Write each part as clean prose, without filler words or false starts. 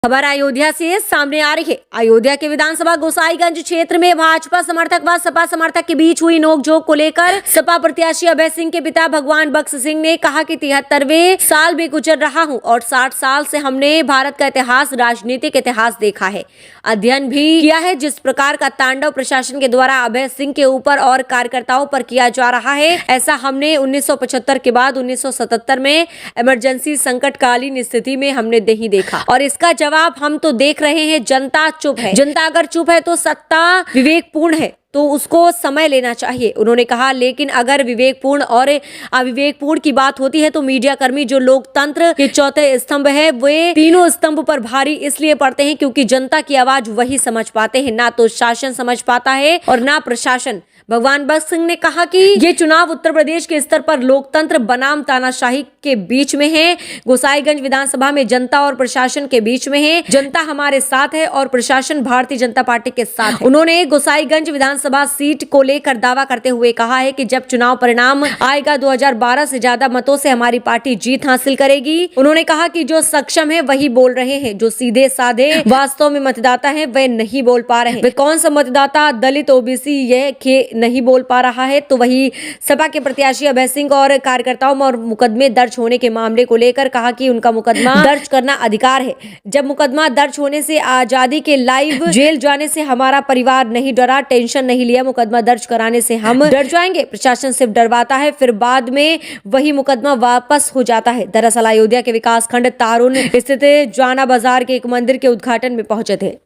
खबर अयोध्या से सामने आ रही है। अयोध्या के विधानसभा गोसाईगंज क्षेत्र में भाजपा समर्थक व सपा समर्थक के बीच हुई नोकझोंक को लेकर सपा प्रत्याशी अभय सिंह के पिता भगवान बख्श सिंह ने कहा कि 73वें साल में गुजर रहा हूं और 60 साल से हमने भारत का इतिहास, राजनीतिक इतिहास देखा है, अध्ययन भी किया है। जिस प्रकार का तांडव प्रशासन के द्वारा अभय सिंह के ऊपर और कार्यकर्ताओं पर किया जा रहा है, ऐसा हमने 1975 के बाद 1977 में इमरजेंसी संकटकालीन स्थिति में हमने नहीं देखा। और इसका जवाब हम तो देख रहे हैं। जनता चुप है। जनता अगर चुप है तो सत्ता विवेकपूर्ण है, तो उसको समय लेना चाहिए, उन्होंने कहा। लेकिन अगर विवेकपूर्ण और अविवेकपूर्ण की बात होती है तो मीडिया कर्मी जो लोकतंत्र के चौथे स्तंभ है, वे तीनों स्तंभ पर भारी इसलिए पड़ते हैं क्योंकि जनता की आवाज वही समझ पाते हैं, ना तो शासन समझ पाता है और ना प्रशासन। भगवान बख्श सिंह ने कहा कि ये चुनाव उत्तर प्रदेश के स्तर पर लोकतंत्र बनाम तानाशाही के बीच में है। गोसाईगंज विधानसभा में जनता और प्रशासन के बीच में है। जनता हमारे साथ है और प्रशासन भारतीय जनता पार्टी के साथ है। उन्होंने गोसाईगंज विधानसभा सीट को लेकर दावा करते हुए कहा है कि जब चुनाव परिणाम आएगा 2012 से ज्यादा मतों से हमारी पार्टी जीत हासिल करेगी। उन्होंने कहा कि जो सक्षम है वही बोल रहे हैं, जो सीधे साधे वास्तव में मतदाता है वह नहीं बोल पा रहे हैं। वे कौन सा मतदाता दलित, ओबीसी यह नहीं बोल पा रहा है। तो वही सपा के प्रत्याशी अभय सिंह और कार्यकर्ताओं में और मुकदमे दर्ज होने के मामले को लेकर कहा कि उनका मुकदमा दर्ज करना अधिकार है। जब मुकदमा दर्ज होने से, आजादी के लाइव जेल जाने से हमारा परिवार नहीं डरा, टेंशन नहीं लिया। मुकदमा दर्ज कराने से हम डर जाएंगे। प्रशासन सिर्फ डरवाता है, फिर बाद में वही मुकदमा वापस हो जाता है। दरअसल अयोध्या के विकास खंड तारुन स्थित जाना बाजार के एक मंदिर के उद्घाटन में पहुंचे थे।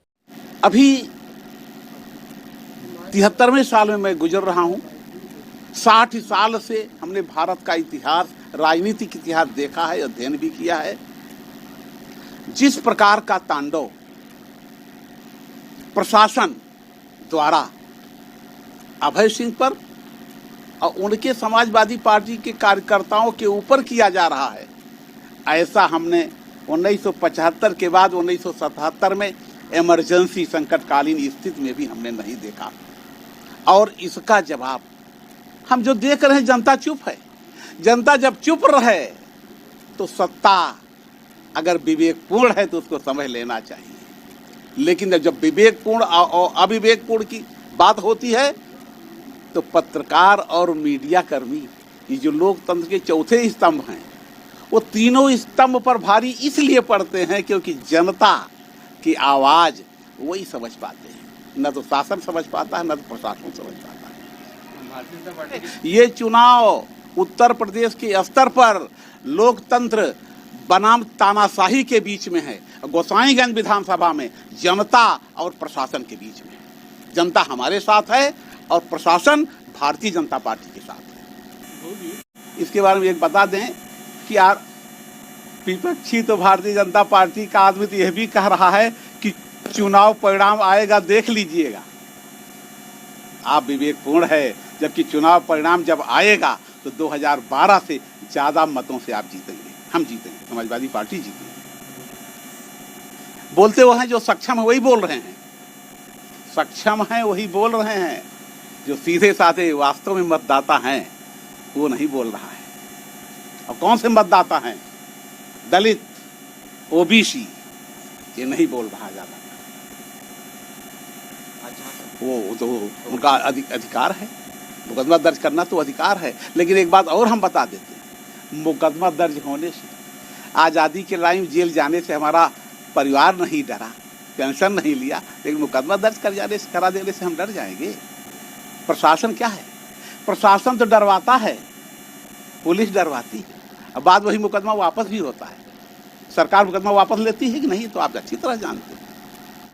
अभी 73वें साल में मैं गुजर रहा हूं। 60 साल से हमने भारत का इतिहास, राजनीतिक इतिहास देखा है, अध्ययन भी किया है। जिस प्रकार का तांडव प्रशासन द्वारा अभय सिंह पर और उनके समाजवादी पार्टी के कार्यकर्ताओं के ऊपर किया जा रहा है, ऐसा हमने 1975 के बाद 1977 में इमरजेंसी संकटकालीन स्थिति में भी हमने नहीं देखा। और इसका जवाब हम जो देख रहे हैं, जनता चुप है। जनता जब चुप रहे तो सत्ता अगर विवेकपूर्ण है तो उसको समझ लेना चाहिए। लेकिन जब विवेकपूर्ण और अविवेकपूर्ण की बात होती है तो पत्रकार और मीडिया कर्मी, ये जो लोकतंत्र के चौथे स्तंभ हैं, वो तीनों स्तंभ पर भारी इसलिए पड़ते हैं क्योंकि जनता की आवाज वही समझ पाते हैं। न तो शासन समझ पाता है, न तो प्रशासन समझ पाता है। ये चुनाव उत्तर प्रदेश के स्तर पर लोकतंत्र बनाम तानाशाही के बीच में है। गोसाईगंज विधानसभा में जनता और प्रशासन के बीच में है। जनता हमारे साथ है और प्रशासन भारतीय जनता पार्टी के साथ है। इसके बारे में एक बता दें कि यार विपक्षी तो भारतीय जनता पार्टी का आदमी तो यह भी कह रहा है कि चुनाव परिणाम आएगा, देख लीजिएगा। आप विवेकपूर्ण है, जबकि चुनाव परिणाम जब आएगा तो 2012 से ज्यादा मतों से आप जीतेंगे, हम जीतेंगे, समाजवादी पार्टी जीतेंगे। बोलते वो हैं जो सक्षम है वही बोल रहे हैं, सक्षम है वही बोल रहे हैं। जो सीधे साधे वास्तव में मतदाता हैं वो नहीं बोल रहा है। और कौन से मतदाता हैं? दलित, ओबीसी, ये नहीं बोल रहा ज्यादा। वो तो उनका अधिकार है, मुकदमा दर्ज करना तो अधिकार है। लेकिन एक बात और हम बता देते हैं, मुकदमा दर्ज होने से, आज़ादी के लाइव जेल जाने से हमारा परिवार नहीं डरा, पेंशन नहीं लिया। लेकिन मुकदमा दर्ज करा देने से हम डर जाएंगे। प्रशासन क्या है? प्रशासन तो डरवाता है, पुलिस डरवाती है। अब बाद वही मुकदमा वापस भी होता है। सरकार मुकदमा वापस लेती है कि नहीं तो आप अच्छी तरह जानते हैं।